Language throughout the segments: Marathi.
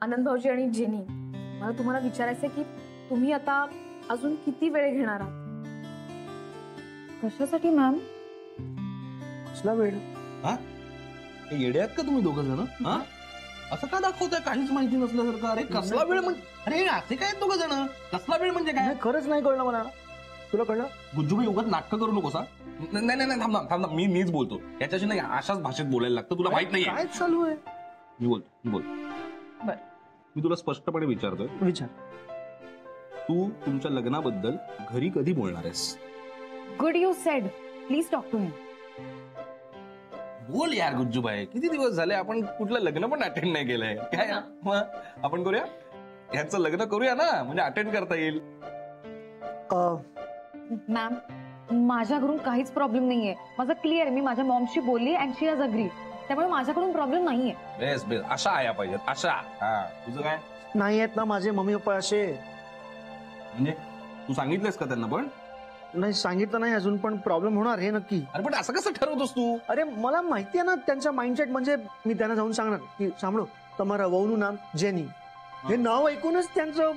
आनंद भाऊजी आणि जेनी, मला तुम्हाला विचारायचंय की तुम्ही आता अजून किती वेळ घेणार आहात? कशासाठी मॅम? कसला वेळ? हा येडे आहेत का तुम्ही दोघं जण? हा असं का दाखवताय काहीच माहिती नसल्यासारखं? अरे कसला वेळ म्हणजे, अरे असे काय दोघं जण? कसला वेळ म्हणजे काय? खरंच नाही कळलं मला. तुला कळलं? गुज्जूबाई उगाच नाटकं करू नकोस. नाही नाही नाही, थांब मीच बोलतो याच्याशी. नाही अशाच भाषेत बोलायला लागतं, तुला माहित नाही काय चालू आहे? मी बोल. बर, मी तुला स्पष्टपणे विचारतोय, विचार. तू तुमच्या लग्नाबद्दल घरी कधी बोलणार आहेस? Good you said. Please talk to him. बोल यार गुज्जूबाई, किती दिवस झाले आपण कुठलं लग्न पण अटेंड नाही केलंय. काय आपण करूया, ह्याचं लग्न करूया ना, म्हणजे अटेंड करता येईल. मॅम, माझ्या घरून काहीच प्रॉब्लेम नाहीये. माझं क्लिअर. मी माझ्या मॉमशी बोलली अँड शी हॅज अग्री. त्यामुळे माझ्याकडून प्रॉब्लेम नाहीये. बेस अशा आया पाहिजेत, अशा. तुझं काय? नाही आहेत ना माझे मम्मी पप्पा असे. म्हणजे तू सांगितलंस का त्यांना? पण नाही सांगितलं नाही अजून, पण प्रॉब्लेम होणार हे नक्की. अरे पण असं कसं ठरवतोस तू? अरे मला माहिती आहे ना त्यांचा माइंडसेट. म्हणजे मी त्यांना जाऊन सांगणार की सांभळो तुम्हारा वहूનું नाम जेनी. हे नाव ऐकूनच त्यांचं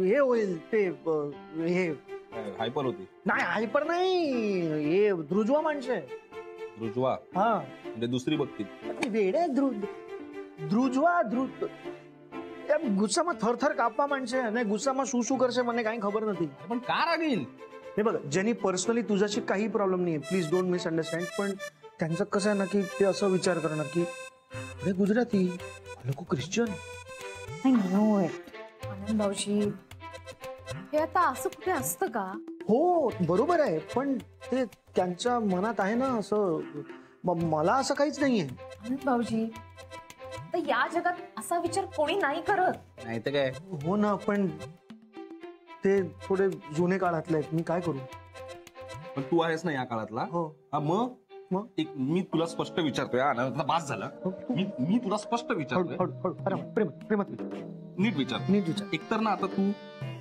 हे होईल. ते हे हायपर होती. नाही हायपर नाही, हे ध्रुजवा माणसं आहे. रुजवा हा म्हणजे दुसरी बघतील. वेडे ध्रुजवा त्या गुस्साમાં थरथर कापवा माणसे नाही, गुस्साમાં શું करશે મને काही खबर નથી. पण का रागील? हे बघ जेनी, पर्सनली तुझ्याशी काही प्रॉब्लेम नाही, प्लीज डोंट मिसअंडरस्टँड. पण त्यांचं कसं आहे ना की ते असं विचार करणार की अरे गुजराती लोक ख्रिश्चन. आनंद भाऊजी, हे आता असं कुठे असतं का? हो बरोबर आहे, पण ते त्यांच्या मनात आहे ना असं. मला असं काहीच नाहीये. आनंद भाऊजी, तर या जगात असा विचार कोणी नाही करत. नाही तर काय. हो ना, पण ते थोडे जुने काळातले आहेत. मी काय करू? पण तू आहेस ना या काळातला. हो. मग एक मी तुला स्पष्ट विचारतोय. आता बास झालं. मी तुला स्पष्ट विचारतोय. प्रेमात नीट विचार. एकतर ना आता तू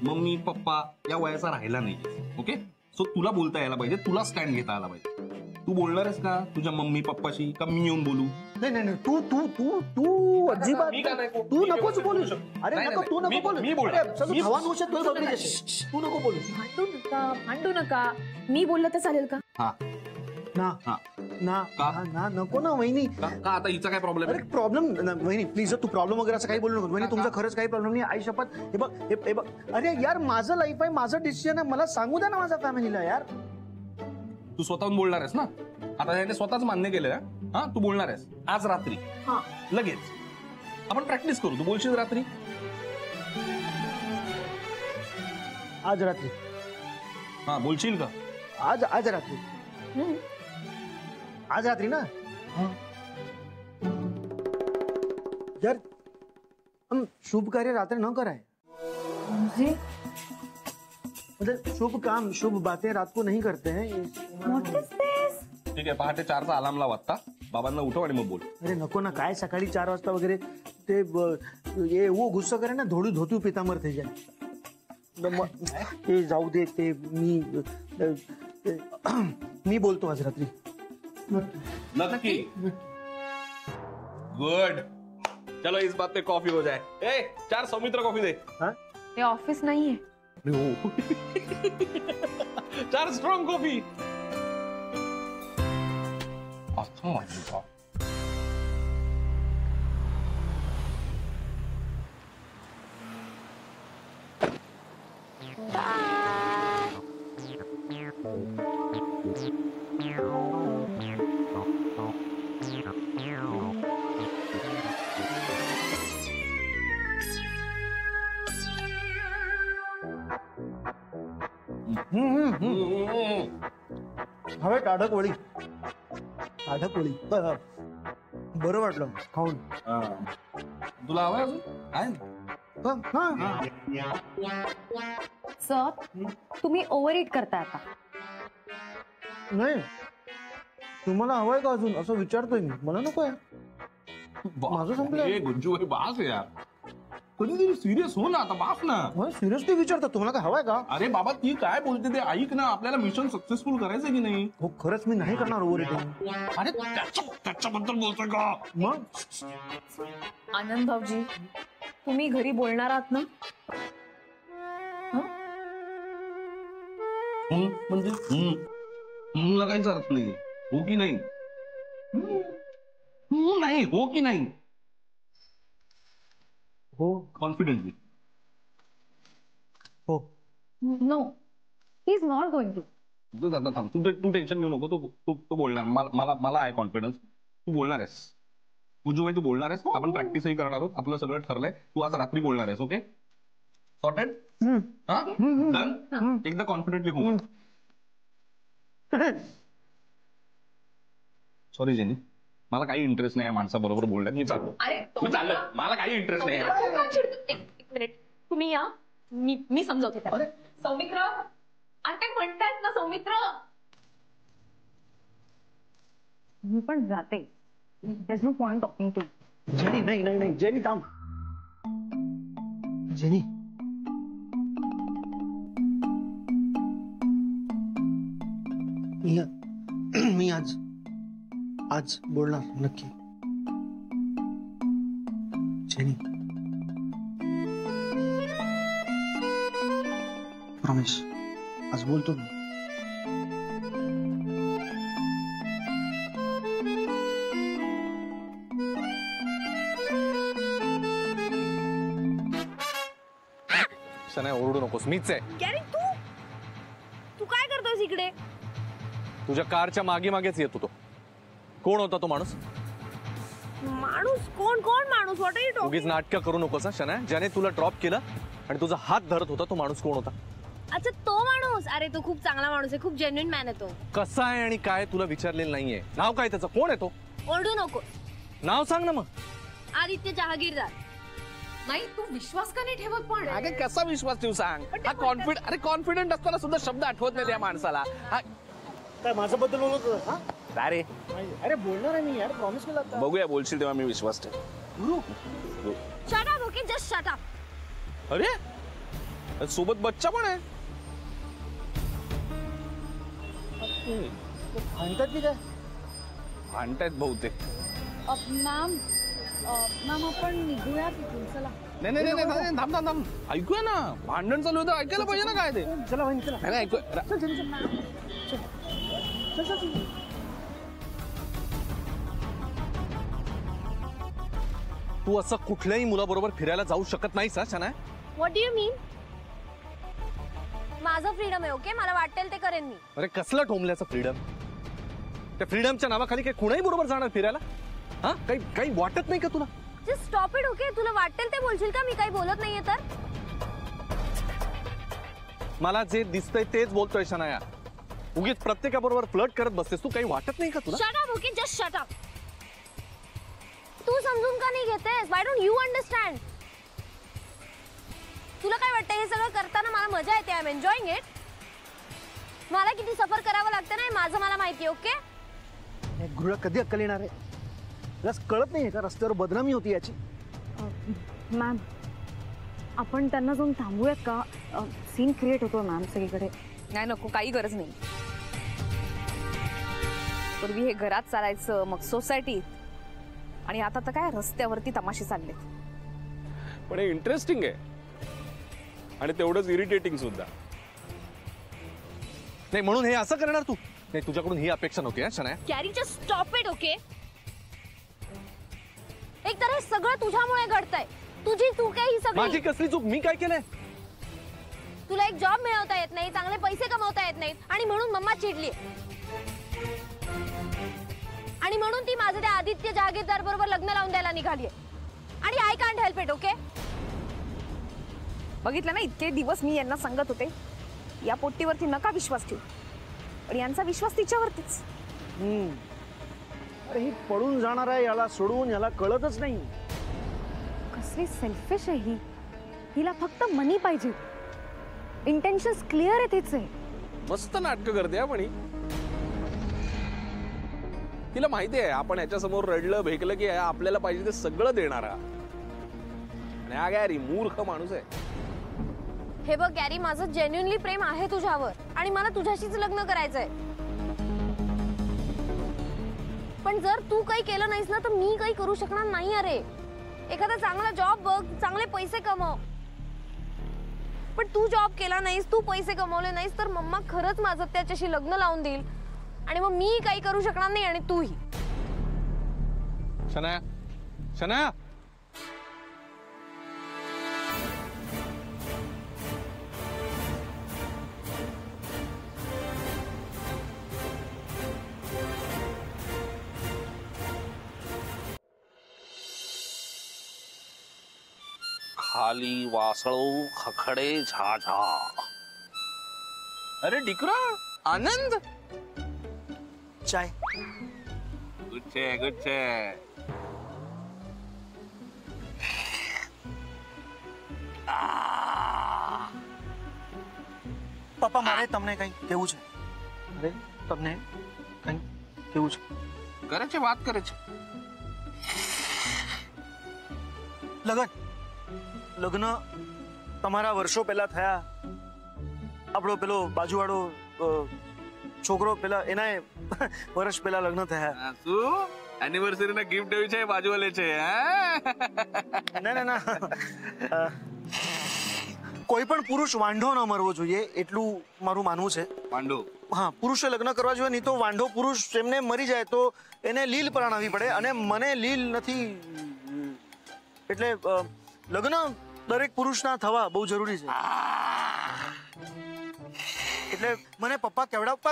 मम्मी पप्पा या वयाचा राहिला नाही. ओके, सो तुला बोलता यायला पाहिजे, तुला स्टँड घेता आला पाहिजे. तू बोलणार आहेस का तुझ्या मम्मी पप्पाशी? का मी येऊन बोलू? नाही तू अजिबात तू नकोच बोलू. अरे नको, तू नको बोलू. तू नको बोलू. भांडू नका. मी बोललं तर चालेल का? नको ना वहिनी. का आता हिचा काय प्रॉब्लेम? अरे प्रॉब्लेम वहिनी प्लीज, तू प्रॉब्लेम वगैरे असं काही बोलू नको वहिनी. तुमचं खरंच काही प्रॉब्लेम नाही. आई शपथ. हे बघ अरे यार, माझं लाईफ आहे, माझं डिसिजन आहे. मला सांगू द्या ना माझ्या फॅमिलीला यार. तू स्वतःहून बोलणार आहेस ना? आता त्याने स्वतःच मान्य केलं. हा, तू बोलणार आहेस आज रात्री. लगेच आपण प्रॅक्टिस करू. तू बोलशील रात्री? आज रात्री? हा, बोलशील का? आज रात्री. आज रात्री ना यार, शुभ कार्य रात्री न कराय. म्हणजे शुभ काम शुभ बातें रात को नहीं करते हैं. व्हॉट इज दिस? ठीक आहे, पहाटे 4चा अलार्म लाव. आता बाबांना उठव आणि मग बोल. अरे नको ना, काय सकाळी 4 वाजता वगैरे ते ये वो गुस्सा करे ना, धोळू धोतू पितांबर થઈ જાય. ते जाऊ दे. ते मी बोलतो आज रात्री. नक्की? गुड. चलो इस बात पे कॉफी हो जाए. 4 सौमित्र कॉफी दे. हे ऑफिस नाहीये. 4 स्ट्रॉंग कॉफी. अच्छा माझी. हवे टाढक वळी. बरं वाटलं खाऊन. तुला हवं अजून? आहे सर, तुम्ही ओव्हर इट करताय आता. नाही, तुम्हाला हवंय का अजून असं विचारतोय मी. मला नको आहे. माझं संपलं. गुज्जू बास यार. कधीतरी सिरियस हो ना आता, बाप ना. सिरियसली विचारता तुम्हाला काय हवाय का? अरे बाबा ती काय बोलते ते ऐक ना, आपल्याला मिशन सक्सेसफुल करायचंय की नाही? हो खरंच मी नाही करणार ओव्हर इटिंग. अरे त्याच्याबद्दल बोलतोय का? मग आनंद भाऊजी, तुम्ही घरी बोलणार आहात ना? म्हणजे मला काहीच अर्थ नाही. हो की नाही? नाही हो की नाही? हो कॉन्फिडेंटली. हो no, he is not going to. तू टेन्शन घेऊ नको. तू बोलणार. मला आहे कॉन्फिडन्स. तू बोलणार आहेस. तू बोलणार आहेस. आपण प्रॅक्टिसही करणार आहोत. आपलं सगळं ठरलंय. तू आज रात्री बोलणार आहेस. Okay, sorted? डन. एकदा कॉन्फिडेंटली हो. सॉरी जेनी, मला काही इंटरेस्ट नाही माणसाबरोबर बोलण्यात. मी चाललो. मला काही इंटरेस्ट नाही. एक मिनिट, तुम्ही या. मी समजवते त्याला. सौमित्र, आणि काय म्हणतायत ना सौमित्र? मी पण जाते. There's no point talking to. Jenny नाही जेनी थांब. जेनी मी आज बोलणार नक्की. जेनी प्रॉमिस आज बोलतो मी. शनाया ओरडू नकोस, मीच आहे. गॅरी, तू काय करतोस इकडे? तुझ्या कारच्या मागे मागेच येत होतो. कोण होता तो माणूस? माणूस? कोण माणूस? What are you talking? उगीच नाटकं करू नकोस शनाया. ज्याने तुला ड्रॉप केलं आणि तुझा हात धरत होता तो माणूस कोण होता? अच्छा, तो माणूस. अरे तो खूप चांगला माणूस आहे, खूप जेन्युइन मॅन आहे तो. कसा आहे आणि काय तुला विचारलेलं नाहीये. नाव काय त्याचं? कोण आहे तो? ओरडू नको. नाव सांग ना मग. आदित्य जहागीरदार. नाही, तू विश्वास का नाही ठेवत? पण अरे कसा विश्वास ठेवू सांग. हा कॉन्फिडंट असताना सुद्धा शब्द आठवत नाही त्या माणसाला. काय माझ्याबद्दल बोलत होता? अरे अरे बोलणार आहे मी यार, प्रॉमिस केला होता. बघूया, बोलशील तेव्हा मी विश्वास ठेव. Shut up. Okay, just shut up. अरे सोबत बच्चा पण आहे. म्हणतात की काय? भांडतायत बहुतेक. मॅम आपण निघूया तिथून. चला. नाही थांब. ऐकूया ना, भांडण चालू होतं, ऐकायला पाहिजे ना काय ते. चला वहिनी चला. नाही ऐकूया. तू असं कुठल्याही मुलाबरोबर फिरायला जाऊ शकत नाहीस शनाया. व्हॉट डू यू मीन? माझं फ्रीडम आहे. ओके, मला वाटेल ते करेन मी. अरे कसलं ठोंबल्याचं फ्रीडम? त्या फ्रीडमच्या नावाखाली काही कुणाही बरोबर जाणार फिरायला? हा, काही वाटत नाही का तुला? Just stop it. ओके, तुला वाटेल ते बोलशील का? मी काही बोलत नाहीये तर. मला जे दिसतंय तेच बोलतोय शनाया. उगीच प्रत्येकाबरोबर फ्लर्ट करत बसतेस तू. काही वाटत नाही का तुला? Shut up. Okay, just shut up. तू समजून का नाही घेतेस? Why don't you understand? तुला काय वाटतं हे सगळं करताना मला मजा येते? I am enjoying it. मला किती सफर करावं लागतं ना, माझं मला माहिती. ओके, घृळ कधी अक्कल येणार आहे? रस कळत नाहीये का रस्त्यावर बदनामी होती याची? मॅम आपण त्यांना जाऊन थांबूयात का? सीन क्रिएट होतो मॅम सगळीकडे. नाही, नको, काही गरज नाही. पूर्वी हे घरात चालायचं, मग सोसायटीत, आणि आता तर काय रस्त्यावरती तमाशे चाललेत. पण हे इंटरेस्टिंग आहे आणि तेवढंच इरिटेटिंग सुद्धा. नाही म्हणून हे असं करणार तू? नाही, तुझ्याकडून ही अपेक्षा नव्हती Shanaya. Carry, just stop it. Okay, एक तर हे सगळं तुझ्यामुळे घडतंय. तुझी चूक आहे ही माझी सगळी. कसली चूक? मी काय केलंय? तुला एक जॉब मिळवता येत नाही, चांगले पैसे कमवता येत नाहीत, आणि म्हणून मम्मा चिडली. आणि म्हणून ती माझं त्या आदित्य जहागीरदार बरोबर लग्न लावून द्यायला निघालीये. आणि I can't help it. Okay, बघितलं ना, इतके दिवस मी यांना सांगत होते या पोट्टीवरती नका विश्वास ठेवू, पण यांचा विश्वास तिच्यावरतीच. अरे ही पडून जाणार आहे, याला सोडून याला कळतच नाही. कसली सेल्फिश आहे ही. हिला फक्त मनी पाहिजे. इंटेन्शन्स क्लिअर आहे तिचे. मस्त नाटकं करते आपण ही. तिला माहिती आहे आपण याच्या समोर रडलं भेकलं की आपल्याला पाहिजे ते सगळं देणार. आणि हा गॅरी मूर्ख माणूस आहे. हे बघ गॅरी, माझं जेन्युइनली प्रेम आहे तुझ्यावर आणि मला तुझ्याशीच लग्न करायचंय. पण जर तू काही केलं नाहीस ना तर मी काही करू शकणार नाही. अरे एखादा चांगला जॉब बघ, चांगले पैसे कमव. पण तू जॉब केला नाहीस, तू पैसे कमवले नाहीस तर मम्मा खरंच माझं त्याच्याशी लग्न लावून देईल आणि मग मी काही करू शकणार नाही आणि तूही. शनाया, शनाया, खाली वासळो खखडे झाझा. अरे डिकरा, आनंद. चाय. गुच्छे गुच्छे. પપ્પા મારે તમને કંઈ કહેવું છે. અરે તમને કંઈ કહેવું છે. કરે છે વાત કરે છે. લગ્ન તમારા વર્ષો પહેલા થયા. આપણો પેલો બાજુવાળો છોકરો પેલા એના વર્ષ પહેલા લગ્ન થયા. શું એનિવર્સરી ના ગિફ્ટ દેવી છે બાજુવાલે છે? ના ના ના, કોઈ પણ પુરુષ વાંઢો ન મરવો જોઈએ એટલું મારું માનવું છે. વાંઢો? હા, પુરુષે લગ્ન કરવા જોઈએ, નહીં તો વાંઢો પુરુષ એમને મરી જાય તો એને લીલ પરણાવવી પડે અને મને લીલ નથી. એટલે લગ્ન દરેક પુરુષના થવા બહુ જરૂરી છે. એટલે મને પપ્પા કેવડાવતા.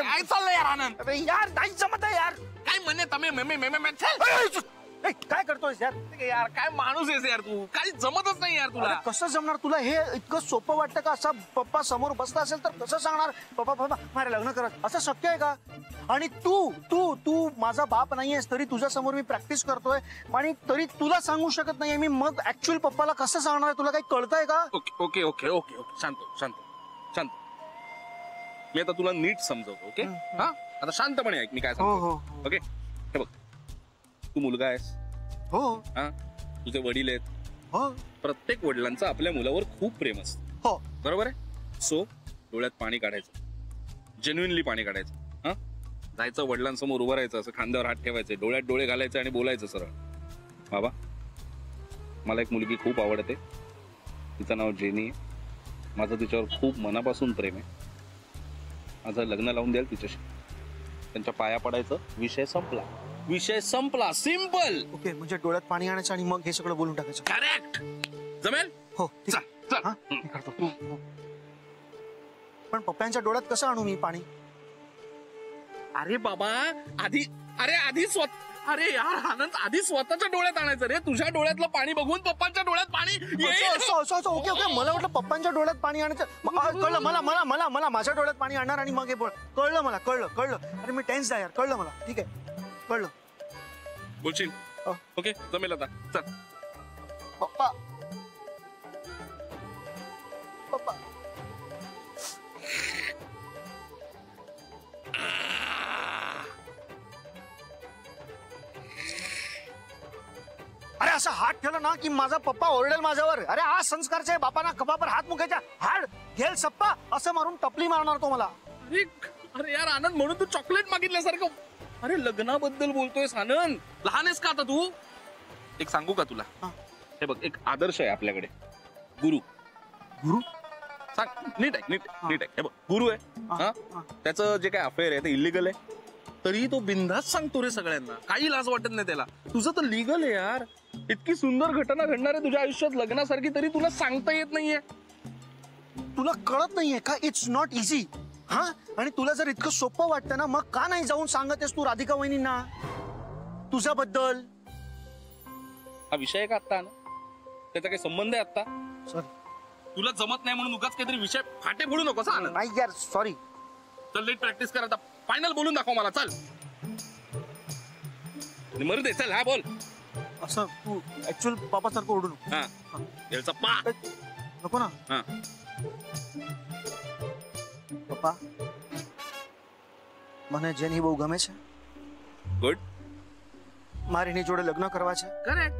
काय चाललंय यार आनंद? અરે યાર નહીં જમતા યાર. काय म्हणे તમે मे काय करतोयस यार? यार काय माणूस आहेस यार तू? काही जमतच नाही यार तुला. अरे कसं जमणार तुला? हे इतकं सोपं वाटतं का? असा पप्पा समोर बसला असेल तर कसं सांगणार पप्पा पप्पा माझे लग्न करा? असं शक्य आहे का? आणि तू तू तू माझा बाप नाहीयेस तरी तुझ्या समोर मी प्रॅक्टिस करतोय आणि तरी तुला सांगू शकत नाहीये मी. मग ऍक्च्युअल पप्पाला कसं सांगणार? तुला काही कळतंय का? Okay okay okay okay okay शांत शांत शांत. मी आता तुला नीट समजवतो. ओके हा, आता शांतपणे ऐक मी काय हो सांगतो. हो ओके हे बघ, तू मुलगा आहेस, हो हा, तुझे वडील आहेत. हो प्रत्येक वडिलांचं आपल्या मुलावर खूप प्रेम असतं. हो बरोबर आहे. सो डोळ्यात पाणी काढायचं, जेन्युइनली पाणी काढायचं. हा, जायचं वडिलांसमोर उभं राहायचं, असं खांद्यावर हात ठेवायचे, डोळ्यात डोळे घालायचे आणि बोलायचं सरळ, बाबा मला एक मुलगी खूप आवडते, तिचं नाव जेनी आहे, माझं तिच्यावर खूप मनापासून प्रेम आहे, माझं लग्न लावून द्याल तिच्याशी. त्यांच्या पाया पडायचं, विषय संपला. विषय संपला. सिंपल. ओके, म्हणजे डोळ्यात पाणी आणायचं आणि मग हे सगळं बोलून टाकायचं. करेक्ट. जमेल? हो ठीक चल आहे. चल. हा, मी करतो. हो. पण पप्पांच्या डोळ्यात कसं आणू मी पाणी? अरे बाबा आधी, अरे आधी अरे यार आनंद, आधी स्वतःच्या डोळ्यात आणायचं रे. तुझ्या डोळ्यातलं पाणी बघून पप्पांच्या डोळ्यात पाणी येईल. असं ओके ओके, मला वाटलं पप्पांच्या डोळ्यात पाणी आणायचं. कळलं मला मला मला मला माझ्या डोळ्यात पाणी आणणार आणि मग हे बोल. कळलं मला, कळलं कळलं. अरे मी टेन्स आहे यार. कळलं मला. ठीक आहे, कळलं. बोलशील? ओके जमेल आता. चल. पप्पा पप्पा अरे असं हात ठेवलं ना की माझा पप्पा ओरडेल माझ्यावर. अरे हा संस्कारचे आहे, बापाना कपापर हात मुकायचा. हाड घेल सप्पा असं मारून टपली मारणार तो मला. अरे यार आनंद, म्हणून तू चॉकलेट मागितल्यासारखं. अरे लग्नाबद्दल बोलतोयस आनंद, लहान आहेस का आता तू? एक सांगू का तुला? हे बघ, एक आदर्श आहे आपल्याकडे, गुरु. गुरु? सांग नीट आहे, नीट नीट आहे. हे बघ, गुरु आहे, हा, त्याचं जे काय अफेअर आहे ते इलिगल आहे, तरी तो बिनधास्त सांगतो रे सगळ्यांना, काही लाज वाटत नाही त्याला. तुझं तर लिगल आहे यार. इतकी सुंदर घटना घडणार आहे तुझ्या आयुष्यात लग्नासारखी, तरी तुला सांगता येत नाहीये. तुला कळत नाहीये का? It's not easy. हा, आणि तुला जर इतकं सोपं वाटतं ना, मग का नाही जाऊन सांगतेस तू राधिका वहिनींना तुझ्याबद्दल? हा विषय आहे का आता ना? त्याचा काही संबंध आहे आता? सॉरी, तुला जमत नाही म्हणून उगाच काहीतरी विषय फाटे फोडू नको आनंद. नाही यार, सॉरी. चल लेट प्रॅक्टिस कर आता. फायनल बोलून दाखव मला. चल मरू दे. चल हा बोल. असं तू ऍक्च्युअल बापासारखं ओढू नको. હા એલસા પા नको ना. હા પપ્પા, મને જેની બહુ ગમે છે. ગુડ. મારે એની જોડે લગ્ન કરવા છે. કરેક્ટ.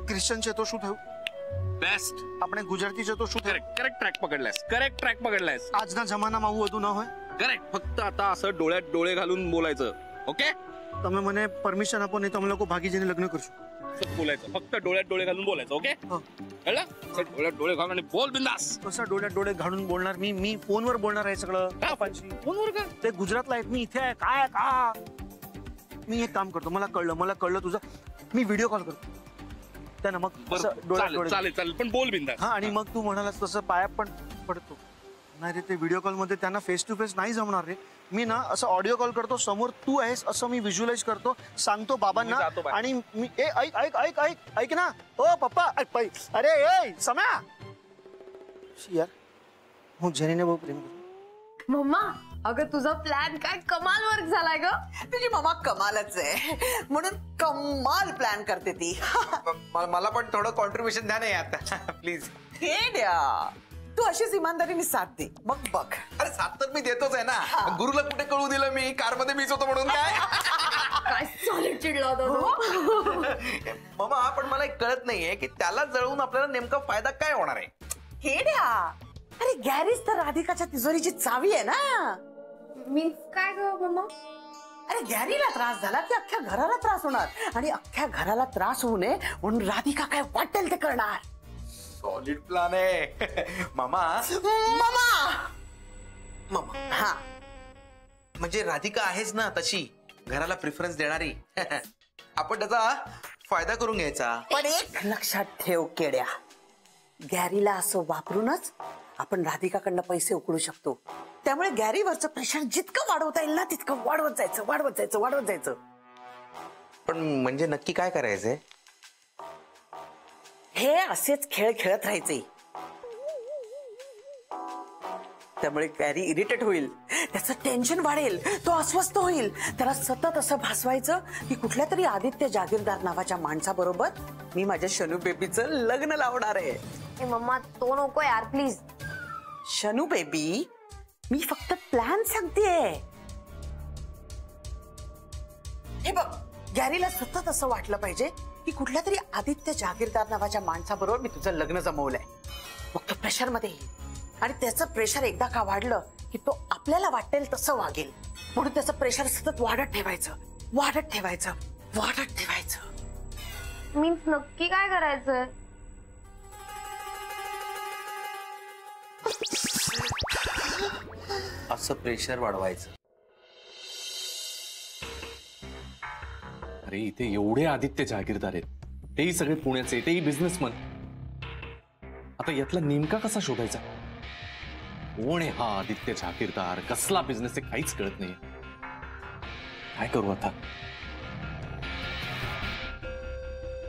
ક્રિશ્ચન છે તો શું થયું? બેસ્ટ. આપણે ગુજરાતી છે તો શું થયું? करेक्ट ट्रॅक पकडलायस. આજના જમાનામાં આવું બધું ન હોય. करेक्ट. फक्त आता असं डोळ्यात डोळे घालून बोलायचं. ओके? તમે મને પરમિશન આપો નહીં તો અમે લોકો ભાગી जઈને लग्न करશું. असं बोलायचं. फक्त डोळ्यात डोळे घालून बोलायचं. ओके? कळलं? असं डोळ्यात डोळे घालून आणि बोल बिंदास. कसं डोळ्यात डोळे घालून बोलणार? मी फोनवर बोलणार आहे सगळं. फोनवर का? ते गुजरातला आहेत, मी इथे आहे. काय का? मी एक काम करतो, मला कळलं तुझं. मी व्हिडिओ कॉल करतो त्यांना, मग असं डोळ्यात डोळे. चालेल पण बोल बिंदास. हा, आणि मग तू म्हणालास तसं पाया पण पडतो. नाही रे, ते व्हिडिओ कॉल मध्ये त्यांना फेस टू फेस नाही जमणार रे. मी ना असं ऑडिओ कॉल करतो, समोर तू आहेस असं मी व्हिज्युअलाइज करतो, सांगतो बाबांना. मी जातो बाहेर. आणि मी ऐक ना. ओ पप्पा, अरे ए सम्या. यार હું જેનીને બહુ પ્રેમ કરું. मम्मा अगं तुझा प्लॅन काय कमाल वर्क झालाय ग. तुझी मामा कमालच आहे, म्हणून कमाल प्लॅन करते ती. मला पण थोडं कॉन्ट्रीब्युशन द्या ना यात प्लीज. हे द्या, तू अशीच इमानदारीने साथ दे. बघ अरे साथ तर मी देतोच आहे ना. गुरुला कुठे कळू दिलं मी कार मध्ये मीच होतो म्हणून? काय काय सॉलिड चिडला होता मामा, पण मला एक कळत नाहीये की त्याला जळवून आपल्याला नेमका फायदा काय होणार आहे. हे द्या. अरे गॅरेज तर राधिकाच्या तिजोरीची चावी आहे ना. मीन्स काय ग मम्मा? अरे गॅरीला त्रास झाला की अख्ख्या घराला त्रास होणार, आणि अख्ख्या घराला त्रास होऊ नये म्हणून राधिका काय वाटेल ते करणार. सॉलिड प्लॅन आहे मामा. हा, म्हणजे राधिका आहेच ना तशी घराला प्रेफरन्स देणारी. आपण त्याचा फायदा करून घ्यायचा. पण एक लक्षात ठेव केड्या, गॅरीला असं वापरूनच आपण राधिकाकडनं पैसे उकळू शकतो. त्यामुळे गॅरीवरचं प्रेशर जितकं वाढवता येईल ना तितकं वाढवत जायचं. पण म्हणजे नक्की काय करायचंय? हे असेच खेळ खेळत राहायचे. त्यामुळे गॅरी इरिटेट होईल, त्याचं टेन्शन वाढेल, तो अस्वस्थ होईल. त्याला सतत असं भासवायचं की कुठल्या तरी आदित्य जागीरदार नावाच्या माणसाबरोबर मी माझ्या शनू बेबीचं लग्न लावणार आहे. मम्मा तो नको यार प्लीज. शनू बेबी, मी फक्त प्लॅन सांगतेय. हे बघ, गॅरीला सतत असं वाटलं पाहिजे की कुठल्या तरी आदित्य जागीरदार नावाच्या माणसाबरोबर मी तुझं लग्न जमवलंय. मग तो प्रेशर मध्ये येईल, आणि त्याचं प्रेशर एकदा का वाढलं की तो आपल्याला वाटेल तसं वागेल. म्हणून त्याचं प्रेशर सतत वाढत ठेवायचं. मीन्स नक्की काय करायचंय? असं प्रेशर वाढवायचं. अरे इथे एवढे आदित्य जागीरदार आहेत, तेही सगळे पुण्याचे, तेही बिझनेसमन. आता यातला नेमका कसा शोधायचा? कोण आहे हा आदित्य जागीरदार? कसला बिझनेस आहे? काहीच कळत नाही. काय करू आता?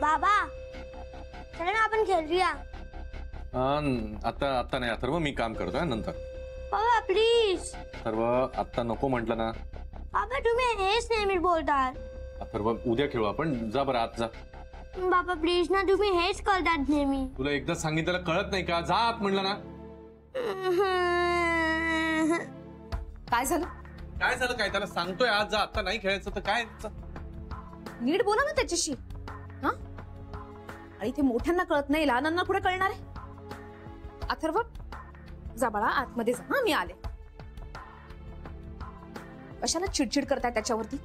बाबा चला ना आपण खेळूया. आता नाही अथर्व, मी काम करतोय नंतर. बाबा प्लीज. अथर्व आता नको म्हटलं ना. बाबा तुम्ही हेच नेहमी बोलतात. अथर्व उद्या खेळू आपण. जा बरं आत जा. बाबा प्लीज ना, तुम्ही हेच करतात नेहमी. तुला एकदा सांगितलं कळत नाही का? जा आत म्हणलं ना. काय झालं? काय त्याला सांगतोय आज जा, आता नाही खेळायचं तर काय? नीट बोला ना त्याच्याशी. हा, आणि ते मोठ्यांना कळत नाही, लहानांना कुठे कळणार आहे? अथर्व जा बाळा आतमध्ये जा. हा, मी आले. कशाला चिडचिड करताय त्याच्यावरती?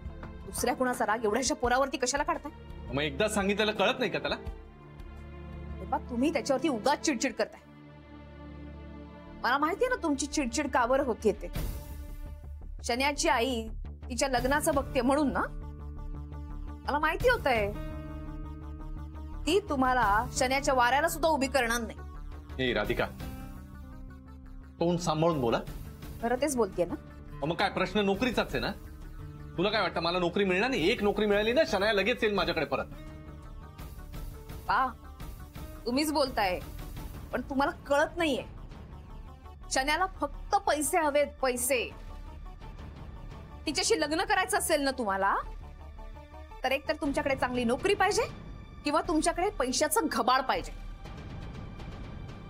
दुसऱ्या कुणाचा राग एवढ्याशा पोरावरती कशाला काढताय? मग एकदा सांगितलं कळत नाही का त्याला? तुम्ही त्याच्यावरती उगाच चिडचिड करताय. मला माहितीये ना तुमची चिडचिड कावर होतीये ते. शन्याची आई तिच्या लग्नाचं बघते म्हणून ना. मला माहिती होतंय ती तुम्हाला शन्याच्या वाऱ्याला सुद्धा उभी करणार नाही. हे राधिका, तोंड सांभाळून बोला. खरं तेच बोलतेय ना. मग काय प्रश्न नोकरीचाच आहे ना? तुला काय वाटतं मला नोकरी मिळणार नाही? एक नोकरी मिळाली ना शनाया लगेच येईल माझ्याकडे परत. तुम्हीच बोलताय, पण तुम्हाला कळत नाहीये. शन्याला फक्त पैसे हवेत, पैसे. तिच्याशी लग्न करायचं असेल ना तुम्हाला, तर एक तर तुमच्याकडे चांगली नोकरी पाहिजे किंवा तुमच्याकडे पैशाचं घबाड पाहिजे.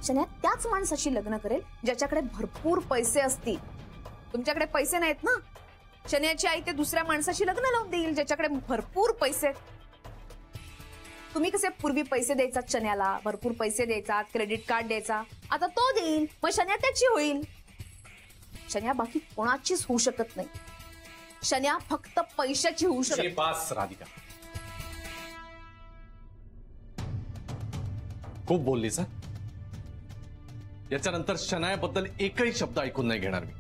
शन्या त्याच माणसाशी लग्न करेल ज्याच्याकडे भरपूर पैसे असतील. तुमच्याकडे पैसे नाहीत ना. शन्याची आई ते दुसऱ्या माणसाशी लग्न लावून देईल ज्याच्याकडे भरपूर पैसे. तुम्ही कसे पूर्वी पैसे द्यायचा शन्याला, भरपूर पैसे द्यायचा, क्रेडिट कार्ड द्यायचा, आता तो देईल, मग शन्या त्याची होईल. शन्या बाकी कोणाचीच होऊ शकत नाही. शन्या फक्त पैशाची होऊ शकते. पास राधिका, खूप बोललीस हा. याच्यानंतर शनायाबद्दल एकही शब्द ऐकून नाही घेणार मी.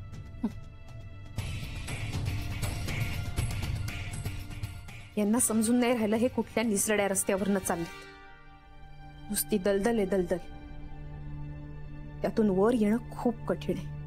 यांना समजून नाही राहिलं हे कुठल्या निसरड्या रस्त्यावरनं चालले. नुसती दलदल आहे दलदल. त्यातून वर येणं खूप कठीण आहे.